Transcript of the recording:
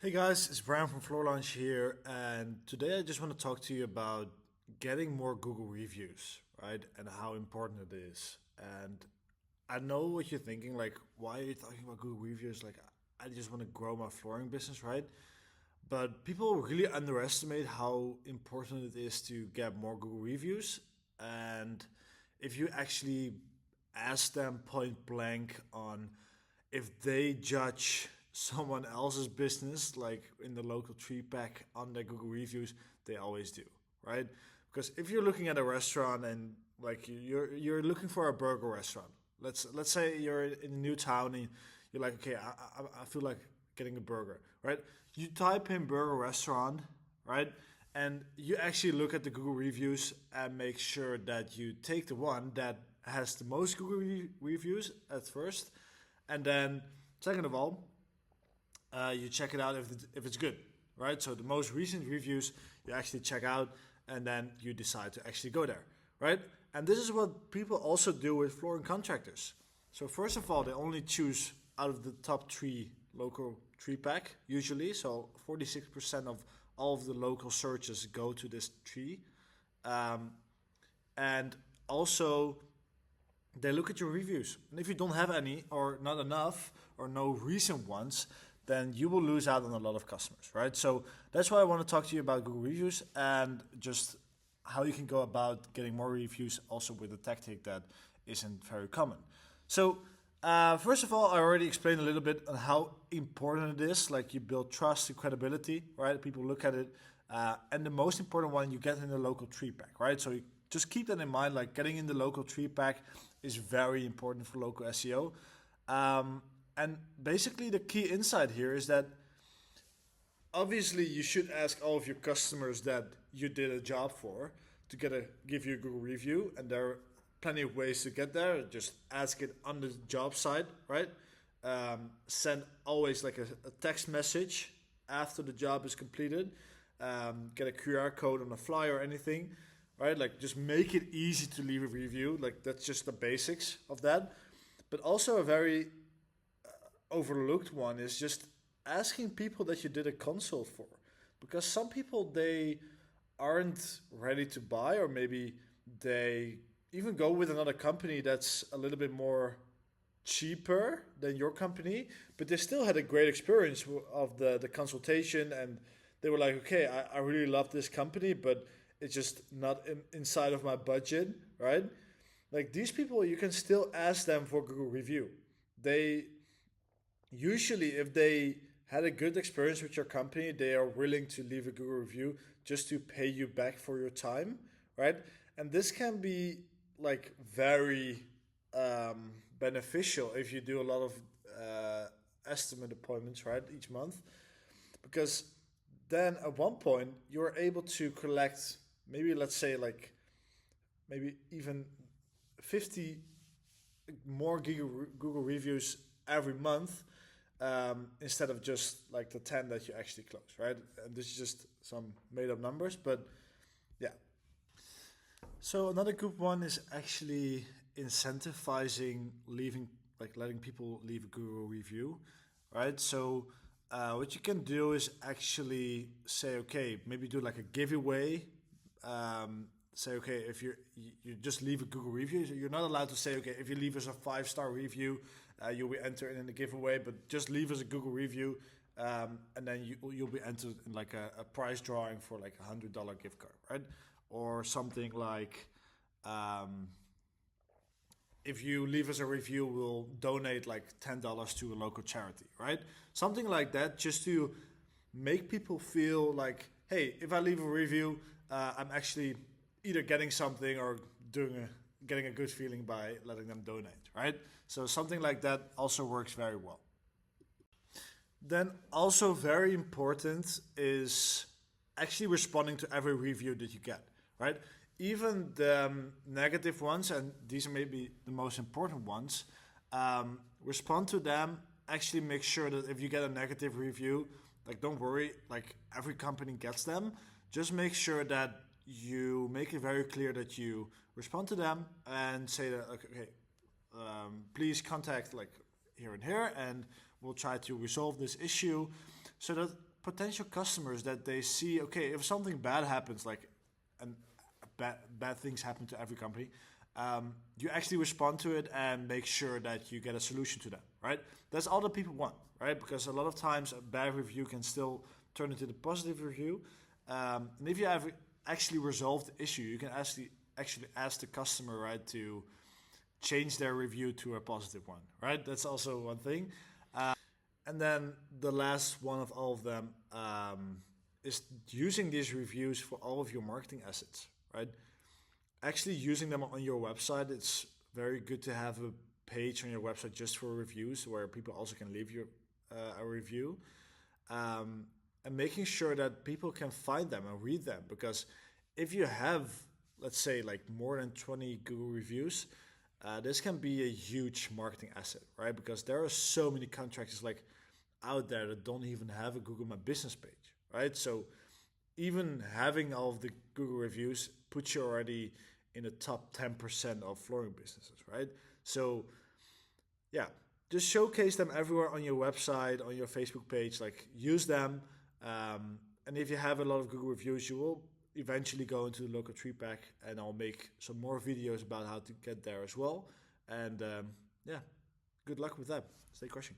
Hey guys, it's Brian from Floor Launch here, and today I just want to talk to you about getting more Google reviews, right? And how important it is. And I know what you're thinking, like, why are you talking about Google reviews? Like, I just want to grow my flooring business, right? But people really underestimate how important it is to get more Google reviews. And if you actually ask them point blank on if they judge someone else's business, like in the local tree pack on their Google reviews, they always do, right? Because if you're looking at a restaurant and like you're looking for a burger restaurant, let's say you're in a new town and you're like, okay, I feel like getting a burger, right? You type in burger restaurant, right? And you actually look at the Google reviews and make sure that you take the one that has the most Google reviews at first, and then second of all, you check it out if it's good, right? So the most recent reviews you actually check out, and then you decide to actually go there, right? And this is what people also do with flooring contractors. So first of all, they only choose out of the top three local tree pack usually. So 46% of all of the local searches go to this tree, um, and also they look at your reviews. And if you don't have any or not enough or no recent ones, then you will lose out on a lot of customers, right? So that's why I want to talk to you about Google reviews and just how you can go about getting more reviews also with a tactic that isn't very common. So first of all, I already explained a little bit on how important it is. Like you build trust and credibility, right? People look at it. And the most important one, you get in the local tree pack, right? So you just keep that in mind. Like getting in the local tree pack is very important for local SEO. And basically, the key insight here is that obviously you should ask all of your customers that you did a job for to give you a Google review, and there are plenty of ways to get there. Just ask it on the job site, right? Send always like a text message after the job is completed. Get a QR code on a flyer or anything, right? Like just make it easy to leave a review. Like that's just the basics of that. But also a very overlooked one is just asking people that you did a consult for, because some people they aren't ready to buy, or maybe they even go with another company that's a little bit more cheaper than your company, but they still had a great experience of the consultation, and they were like, okay, I really love this company, but it's just not inside of my budget, right? Like these people, you can still ask them for Google review. They usually, if they had a good experience with your company, they are willing to leave a Google review just to pay you back for your time, right? And this can be like very beneficial if you do a lot of estimate appointments, right, each month, because then at one point you're able to collect maybe, let's say, like maybe even 50 more Google reviews every month, instead of just like the 10 that you actually close, right? And this is just some made up numbers, but yeah. So another good one is actually incentivizing leaving, like letting people leave a Google review, right? So what you can do is actually say, okay, maybe do like a giveaway. Say, okay, if you just leave a Google review, so you're not allowed to say, okay, if you leave us a 5-star review, you'll be entered in the giveaway, but just leave us a Google review, and then you'll be entered in like a prize drawing for like $100 gift card, right? Or something like, if you leave us a review, we'll donate like $10 to a local charity, right? Something like that, just to make people feel like, hey, if I leave a review, I'm actually either getting something or getting a good feeling by letting them donate, right? So something like that also works very well. Then also very important is actually responding to every review that you get, right? Even the negative ones, and these are maybe the most important ones, respond to them. Actually make sure that if you get a negative review, like don't worry, like every company gets them. Just make sure that you make it very clear that you respond to them and say that, okay, please contact like here and here, and we'll try to resolve this issue, so that potential customers that they see, okay, if something bad happens, like, and bad things happen to every company, you actually respond to it and make sure that you get a solution to that, right? That's all that people want, right? Because a lot of times a bad review can still turn into the positive review. And if you have actually resolved the issue, you can actually ask the customer, right, to change their review to a positive one, right? That's also one thing. And then the last one of all of them is using these reviews for all of your marketing assets, right? Actually using them on your website. It's very good to have a page on your website just for reviews where people also can leave you a review. And making sure that people can find them and read them. Because if you have, let's say, like more than 20 Google reviews, this can be a huge marketing asset, right? Because there are so many contractors like out there that don't even have a Google My Business page, right? So even having all of the Google reviews puts you already in the top 10% of flooring businesses, right? So yeah, just showcase them everywhere on your website, on your Facebook page, like use them. And if you have a lot of Google reviews, you will eventually go into the local tree pack, and I'll make some more videos about how to get there as well. And yeah, good luck with that. Stay crushing.